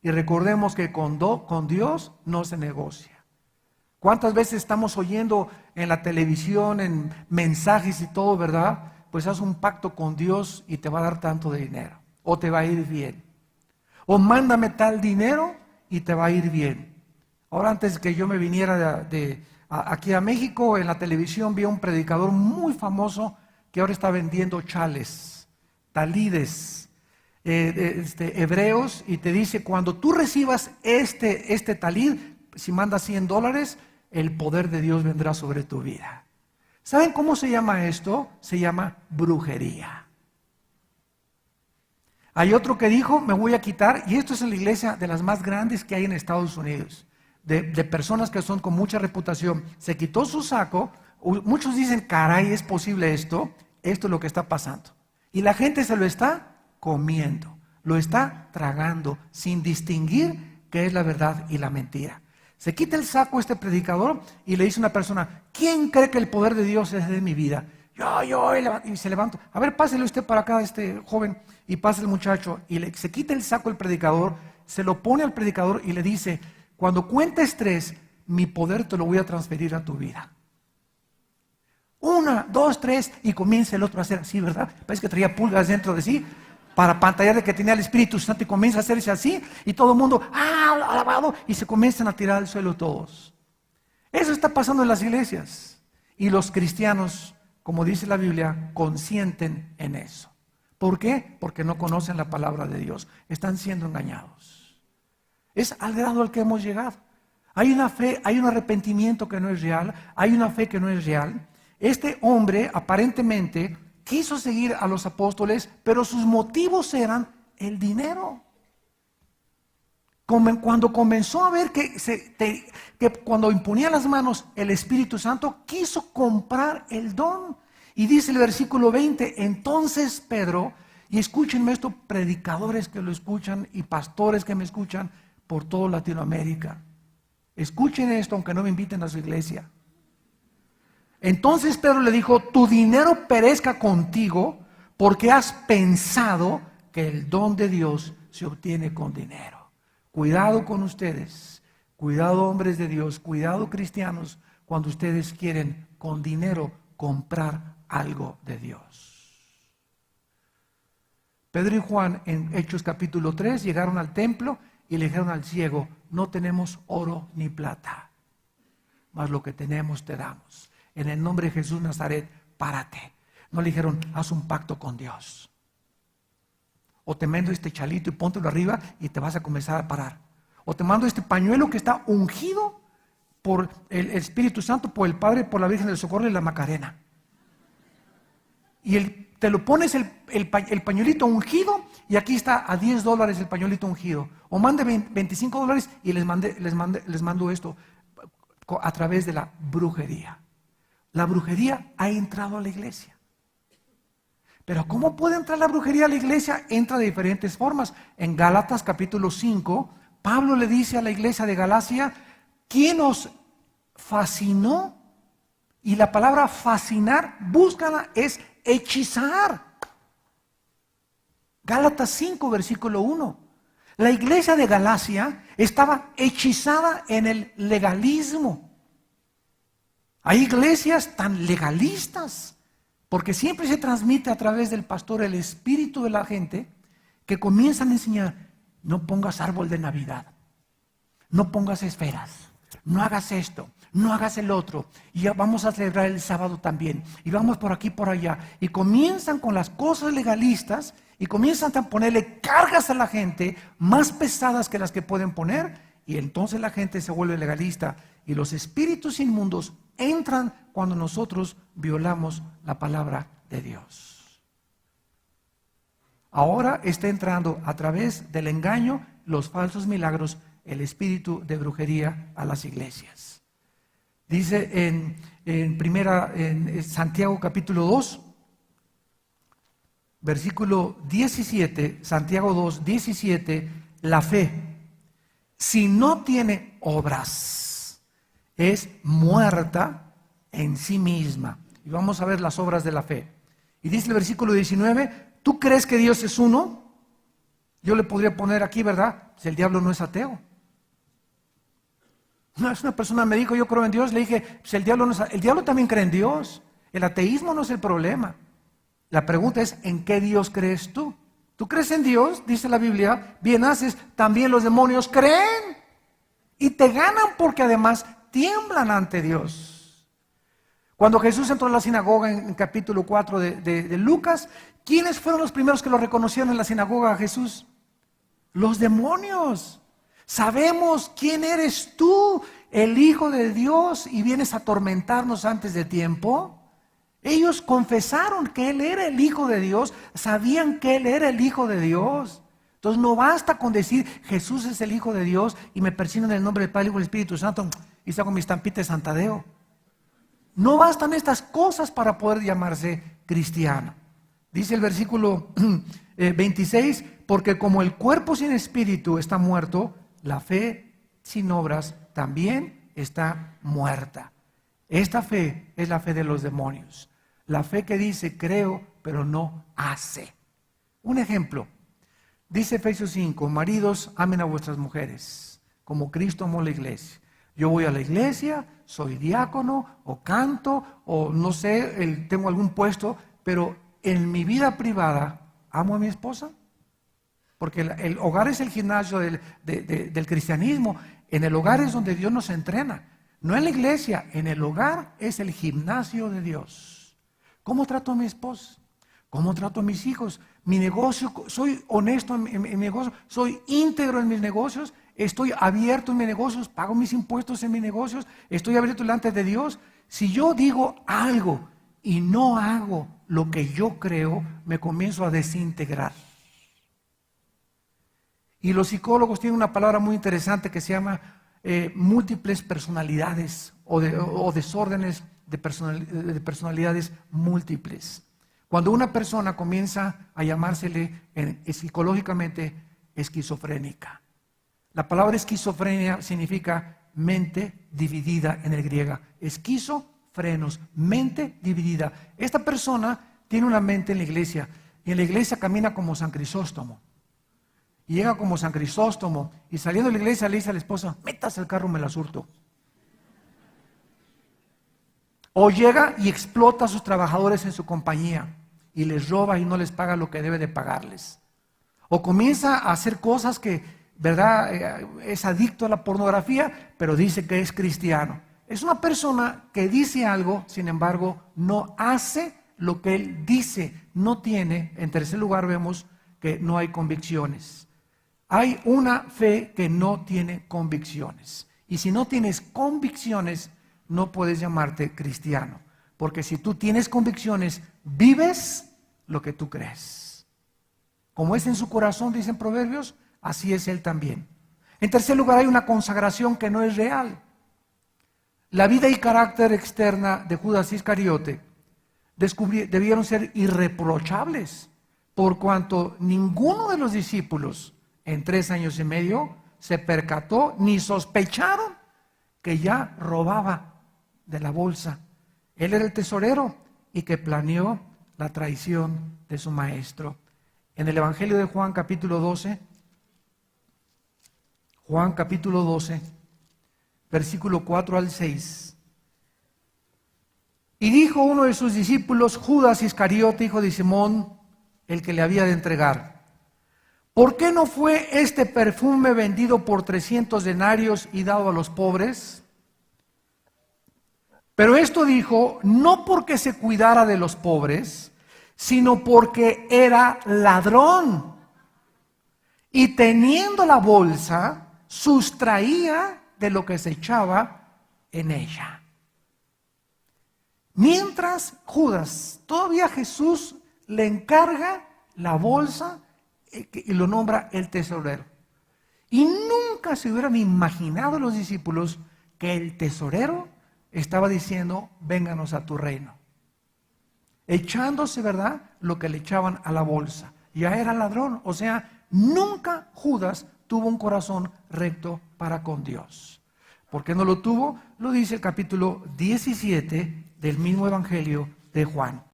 Y recordemos que con Dios no se negocia. ¿Cuántas veces estamos oyendo en la televisión, en mensajes y todo, verdad? Pues haz un pacto con Dios y te va a dar tanto de dinero, o te va a ir bien. O mándame tal dinero y te va a ir bien. Ahora, antes que yo me viniera aquí a México, en la televisión vi a un predicador muy famoso que ahora está vendiendo chales, talides, hebreos, y te dice, cuando tú recibas este talid, si mandas $100, el poder de Dios vendrá sobre tu vida. ¿Saben cómo se llama esto? Se llama brujería. Hay otro que dijo, me voy a quitar, y esto es en la iglesia de las más grandes que hay en Estados Unidos, de personas que son con mucha reputación. Se quitó su saco, muchos dicen, caray, ¿es posible esto? Esto es lo que está pasando. Y la gente se lo está comiendo, lo está tragando, sin distinguir qué es la verdad y la mentira. Se quita el saco este predicador y le dice a una persona, ¿quién cree que el poder de Dios es de mi vida? Yo, y se levanta. A ver, pásele usted para acá, joven, y pasa el muchacho, y se quita el saco el predicador, se lo pone al predicador y le dice, cuando cuentes 3, mi poder te lo voy a transferir a tu vida. 1, 2, 3, y comienza el otro a hacer así, ¿verdad? Parece que traía pulgas dentro de sí, para pantallar de que tenía el Espíritu Santo, y comienza a hacerse así, y todo el mundo, alabado, y se comienzan a tirar al suelo todos. Eso está pasando en las iglesias, y los cristianos, como dice la Biblia, consienten en eso. ¿Por qué? Porque no conocen la palabra de Dios, están siendo engañados. Es al grado al que hemos llegado. Hay una fe, hay un arrepentimiento que no es real, hay una fe que no es real. Este hombre aparentemente quiso seguir a los apóstoles, pero sus motivos eran el dinero. Cuando comenzó a ver que cuando imponía las manos el Espíritu Santo, quiso comprar el don. Y dice el versículo 20, entonces Pedro, y escúchenme esto, predicadores que lo escuchan y pastores que me escuchan por toda Latinoamérica. Escuchen esto aunque no me inviten a su iglesia. Entonces Pedro le dijo, tu dinero perezca contigo porque has pensado que el don de Dios se obtiene con dinero. Cuidado con ustedes, cuidado hombres de Dios, cuidado cristianos, cuando ustedes quieren con dinero comprar algo de Dios. Pedro y Juan en Hechos capítulo 3 llegaron al templo y le dijeron al ciego, no tenemos oro ni plata, mas lo que tenemos te damos. En el nombre de Jesús Nazaret, párate. No le dijeron, haz un pacto con Dios. O te mando este chalito y póntelo arriba y te vas a comenzar a parar. O te mando este pañuelo que está ungido por el Espíritu Santo, por el Padre, por la Virgen del Socorro y la Macarena. Y te lo pones el pañuelito ungido y aquí está a $10 el pañuelito ungido. O mande $25 y les mando esto a través de la brujería. La brujería ha entrado a la iglesia. Pero ¿cómo puede entrar la brujería a la iglesia? Entra de diferentes formas. En Gálatas capítulo 5, Pablo le dice a la iglesia de Galacia, ¿quién os fascinó? Y la palabra fascinar, búscala, es hechizar. Gálatas 5, versículo 1. La iglesia de Galacia estaba hechizada en el legalismo. Hay iglesias tan legalistas, porque siempre se transmite a través del pastor el espíritu de la gente, que comienzan a enseñar, no pongas árbol de Navidad, no pongas esferas, no hagas esto, no hagas el otro, y ya vamos a celebrar el sábado también, y vamos por aquí, por allá, y comienzan con las cosas legalistas, y comienzan a ponerle cargas a la gente, más pesadas que las que pueden poner, y entonces la gente se vuelve legalista, y los espíritus inmundos entran cuando nosotros violamos la palabra de Dios. Ahora está entrando a través del engaño, los falsos milagros, el espíritu de brujería a las iglesias. Dice en Santiago capítulo 2, versículo 17, Santiago 2, 17, la fe, si no tiene obras, es muerta en sí misma. Y vamos a ver las obras de la fe. Y dice el versículo 19, ¿tú crees que Dios es uno? Yo le podría poner aquí, ¿verdad? Si el diablo no es ateo. No, es una persona me dijo, yo creo en Dios. Le dije, si el diablo no es ateo, el diablo también cree en Dios. El ateísmo no es el problema. La pregunta es, ¿en qué Dios crees tú? ¿Tú crees en Dios? Dice la Biblia, bien haces, también los demonios creen. Y te ganan porque además tiemblan ante Dios. Cuando Jesús entró a la sinagoga en capítulo 4 de Lucas, ¿quiénes fueron los primeros que lo reconocieron en la sinagoga a Jesús? Los demonios. Sabemos quién eres tú, el Hijo de Dios, y vienes a atormentarnos antes de tiempo. Ellos confesaron que Él era el Hijo de Dios, sabían que Él era el Hijo de Dios. Entonces no basta con decir Jesús es el Hijo de Dios y me persino en el nombre del Padre, Hijo y del Espíritu Santo y saco mi estampita de Santadeo. No bastan estas cosas para poder llamarse cristiano. Dice el versículo 26, porque como el cuerpo sin espíritu está muerto, la fe sin obras también está muerta. Esta fe es la fe de los demonios. La fe que dice creo, pero no hace. Un ejemplo. Dice Efesios 5, maridos, amen a vuestras mujeres, como Cristo amó la iglesia. Yo voy a la iglesia, soy diácono, o canto, o no sé, tengo algún puesto, pero en mi vida privada, ¿amo a mi esposa? Porque el hogar es el gimnasio del cristianismo. En el hogar es donde Dios nos entrena. No en la iglesia, en el hogar es el gimnasio de Dios. ¿Cómo trato a mi esposa? ¿Cómo trato a mis hijos? Mi negocio, soy honesto en mi negocio, soy íntegro en mis negocios, estoy abierto en mis negocios, pago mis impuestos en mis negocios, estoy abierto delante de Dios. Si yo digo algo y no hago lo que yo creo, me comienzo a desintegrar. Y los psicólogos tienen una palabra muy interesante que se llama múltiples personalidades o desórdenes de personalidades múltiples. Cuando una persona comienza a llamársele psicológicamente esquizofrénica. La palabra esquizofrenia significa mente dividida en el griego. Esquizofrenos, mente dividida. Esta persona tiene una mente en la iglesia y en la iglesia camina como San Crisóstomo. Y llega como San Crisóstomo y saliendo de la iglesia le dice a la esposa, métase el carro, me la surto. O llega y explota a sus trabajadores en su compañía y les roba y no les paga lo que debe de pagarles. O comienza a hacer cosas que, ¿verdad? Es adicto a la pornografía, pero dice que es cristiano. Es una persona que dice algo, sin embargo, no hace lo que él dice, no tiene. En tercer lugar vemos que no hay convicciones. Hay una fe que no tiene convicciones. Y si no tienes convicciones, no puedes llamarte cristiano. Porque si tú tienes convicciones, vives lo que tú crees. Como es en su corazón, dicen Proverbios, así es él también. En tercer lugar, hay una consagración que no es real. La vida y carácter externa de Judas Iscariote debieron ser irreprochables, por cuanto ninguno de los discípulos en 3 años y medio se percató ni sospecharon que ya robaba de la bolsa. Él era el tesorero y que planeó la traición de su maestro. En el Evangelio de Juan capítulo 12, versículo 4 al 6. Y dijo uno de sus discípulos, Judas Iscariote, hijo de Simón, el que le había de entregar, ¿por qué no fue este perfume vendido por 300 denarios y dado a los pobres? Pero esto dijo no porque se cuidara de los pobres, sino porque era ladrón. Y teniendo la bolsa, sustraía de lo que se echaba en ella. Mientras Judas, todavía Jesús le encarga la bolsa y lo nombra el tesorero. Y nunca se hubieran imaginado los discípulos que el tesorero estaba diciendo, vénganos a tu reino. Echándose, ¿verdad?, lo que le echaban a la bolsa. Ya era ladrón, o sea, nunca Judas tuvo un corazón recto para con Dios. ¿Por qué no lo tuvo? Lo dice el capítulo 17 del mismo Evangelio de Juan.